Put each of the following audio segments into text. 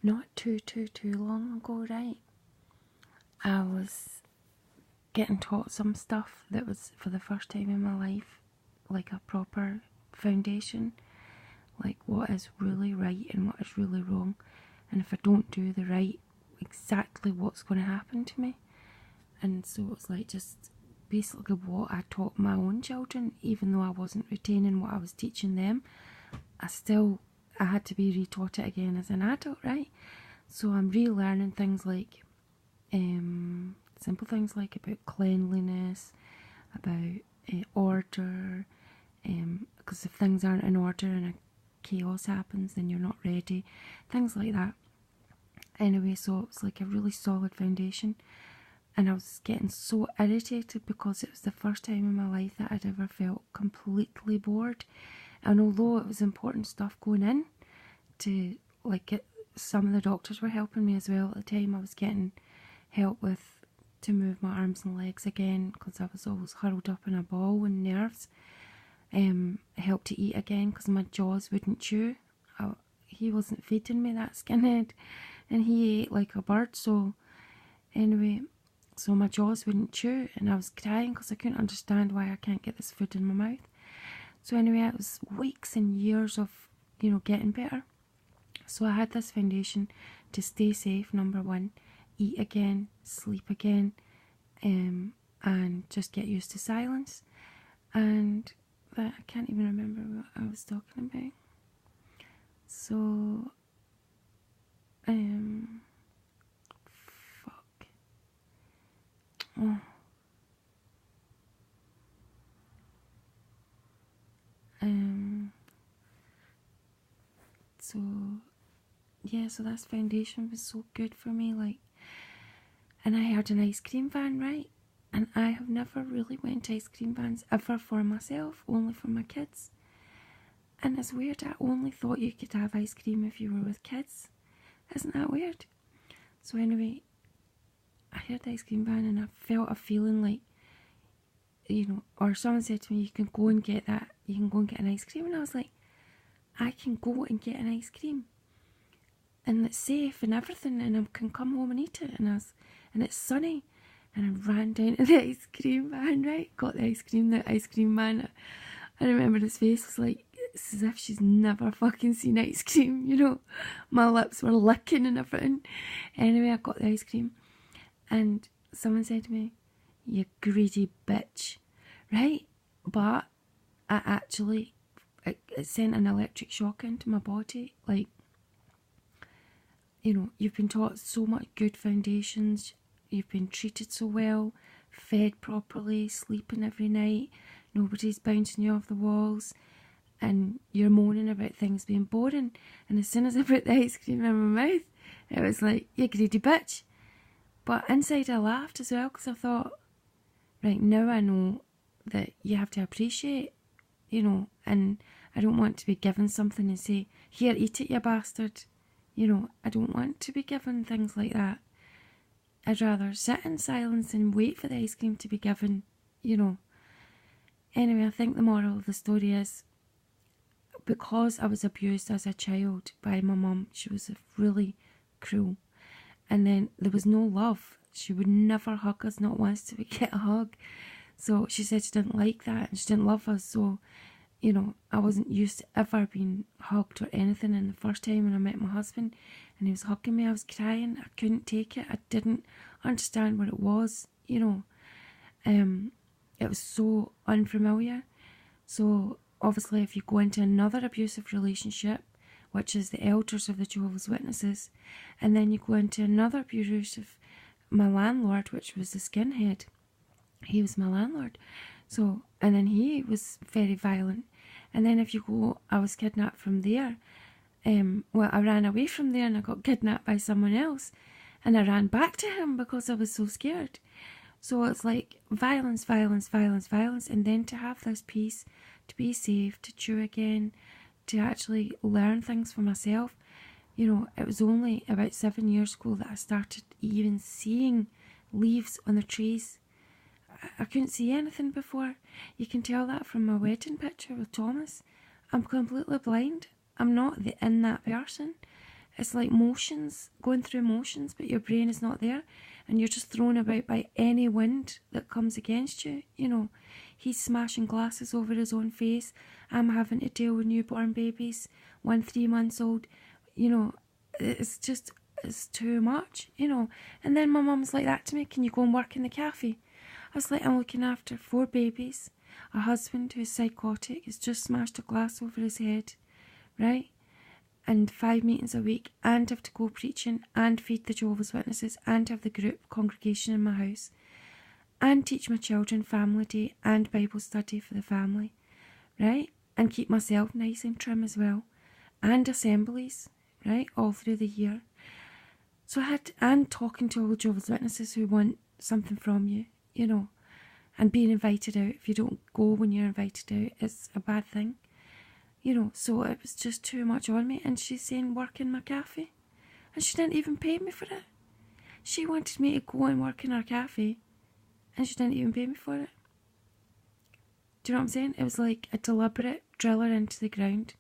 not too long ago, right, I was getting taught some stuff that was for the first time in my life, like a proper foundation, like what is really right and what is really wrong, and if I don't do the right, exactly what's going to happen to me. And so it's like just basically what I taught my own children, even though I wasn't retaining what I was teaching them, I had to be retaught it again as an adult, right? So I'm relearning things like simple things like about cleanliness, about order, because if things aren't in order and a chaos happens, then you're not ready, things like that. Anyway, so it's like a really solid foundation, and I was getting so irritated because it was the first time in my life that I'd ever felt completely bored. And although it was important stuff going in to, like, some of the doctors were helping me as well at the time. I was getting help to move my arms and legs again because I was always huddled up in a ball and nerves. Helped to eat again because my jaws wouldn't chew. He wasn't feeding me, that skinhead, and he ate like a bird. So anyway, so my jaws wouldn't chew, and I was crying because I couldn't understand why I can't get this food in my mouth. So anyway, it was weeks and years of, getting better. So I had this foundation to stay safe, number one, eat again, sleep again, and just get used to silence. And I can't even remember what I was talking about. So, fuck. Oh. So, yeah, so this foundation was so good for me, like, and I had an ice cream van, right? And I have never really went to ice cream vans ever for myself, only for my kids. And it's weird, I only thought you could have ice cream if you were with kids. Isn't that weird? So anyway, I had the ice cream van and I felt a feeling like, or someone said to me, you can go and get an ice cream. And I was like, I can go and get an ice cream. And it's safe and everything, and I can come home and eat it. And it's sunny. And I ran down to the ice cream van, right? Got the ice cream man. I remember his face was like, it's as if she's never fucking seen ice cream, My lips were licking and everything. Anyway, I got the ice cream. And someone said to me, you greedy bitch. Right? But it sent an electric shock into my body. Like, you've been taught so much good foundations. You've been treated so well, fed properly, sleeping every night, nobody's bouncing you off the walls, and you're moaning about things being boring. And as soon as I put the ice cream in my mouth, it was like, you greedy bitch. But inside I laughed as well, because I thought, right, now I know that you have to appreciate, and I don't want to be given something and say, here, eat it, you bastard. I don't want to be given things like that. I'd rather sit in silence and wait for the ice cream to be given, Anyway, I think the moral of the story is, because I was abused as a child by my mum, she was really cruel. And then there was no love. She would never hug us, not once did we get a hug. So she said she didn't like that and she didn't love us. So, I wasn't used to ever being hugged or anything. And the first time when I met my husband and he was hugging me, I was crying. I couldn't take it. I didn't understand what it was, It was so unfamiliar. So obviously if you go into another abusive relationship, which is the elders of the Jehovah's Witnesses, and then you go into another abusive, my landlord, which was the skinhead. He was my landlord. So, and then he was very violent. And then if you go, I was kidnapped from there. I ran away from there and I got kidnapped by someone else. And I ran back to him because I was so scared. So it's like violence, violence, violence, violence. And then to have this peace, to be safe, to chew again, to actually learn things for myself. It was only about 7 years ago that I started even seeing leaves on the trees. I couldn't see anything before. You can tell that from my wedding picture with Thomas. I'm completely blind. I'm not in that person. It's like motions, going through motions, but your brain is not there, and you're just thrown about by any wind that comes against you. You know, he's smashing glasses over his own face. I'm having to deal with newborn babies, 1 3 months old. You know, it's too much, you know. And then my mum's like that to me, can you go and work in the cafe? I was like, I'm looking after 4 babies, a husband who's psychotic, has just smashed a glass over his head, right? And 5 meetings a week, and have to go preaching, and feed the Jehovah's Witnesses, and have the group congregation in my house, and teach my children family day and Bible study for the family, right? And keep myself nice and trim as well, and assemblies, right, all through the year. So I had, and talking to all the Jehovah's Witnesses who want something from you, you know, and being invited out. If you don't go when you're invited out, it's a bad thing. You know, so it was just too much on me. And she's saying work in my cafe. And she didn't even pay me for it. She wanted me to go and work in her cafe. And she didn't even pay me for it. Do you know what I'm saying? It was like a deliberate drill her into the ground.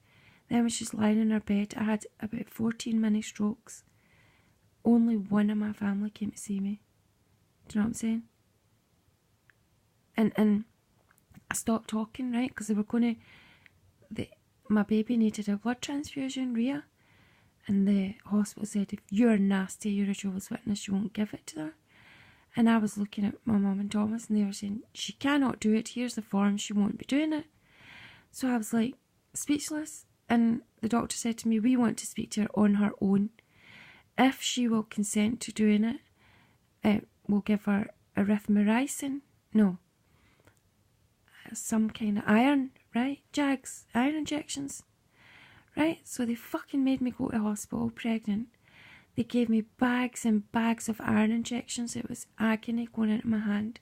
Then when she's lying in her bed, I had about 14 mini strokes. Only one of my family came to see me. Do you know what I'm saying? And I stopped talking, right? Because they were going to... My baby needed a blood transfusion, Rhea, and the hospital said, if you're nasty, you're a Jehovah's Witness, you won't give it to her. And I was looking at my mum and Thomas, and they were saying, she cannot do it, here's the form, she won't be doing it. So I was like, speechless, and the doctor said to me, we want to speak to her on her own. If she will consent to doing it, we'll give her erythromycin, some kind of iron, right? Jags, iron injections, right? So they fucking made me go to hospital pregnant. They gave me bags and bags of iron injections. It was agony going into my hand.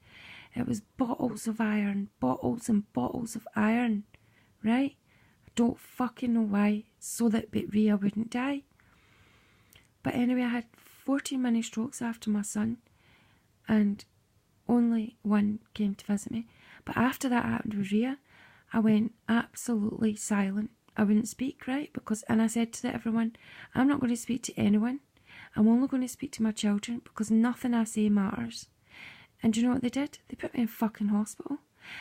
It was bottles of iron, bottles and bottles of iron, right? I don't fucking know why, so that Rhea wouldn't die. But anyway, I had 14 mini strokes after my son, and only one came to visit me. But after that happened with Rhea, I went absolutely silent. I wouldn't speak, right? And I said to everyone, I'm not going to speak to anyone. I'm only going to speak to my children, because nothing I say matters. And do you know what they did? They put me in fucking hospital.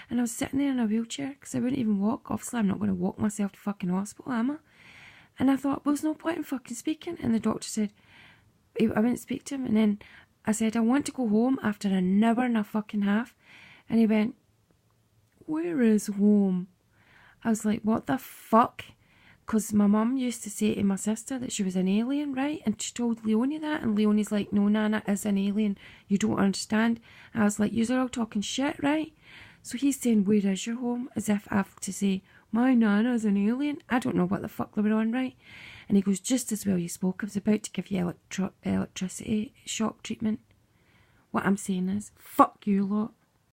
And I was sitting there in a wheelchair, because I wouldn't even walk. Obviously, I'm not going to walk myself to fucking hospital, am I? And I thought, well, there's no point in fucking speaking. And the doctor said, I wouldn't speak to him. And then I said, I want to go home after an hour and a fucking half. And he went, where is home? I was like, what the fuck? Because my mum used to say to my sister that she was an alien, right? And she told Leonie that, and Leonie's like, no, Nana is an alien. You don't understand. I was like, you're all talking shit, right? So he's saying, where is your home? As if I have to say, my Nana's an alien. I don't know what the fuck they were on, right? And he goes, just as well you spoke. I was about to give you electricity shock treatment. What I'm saying is, fuck you lot.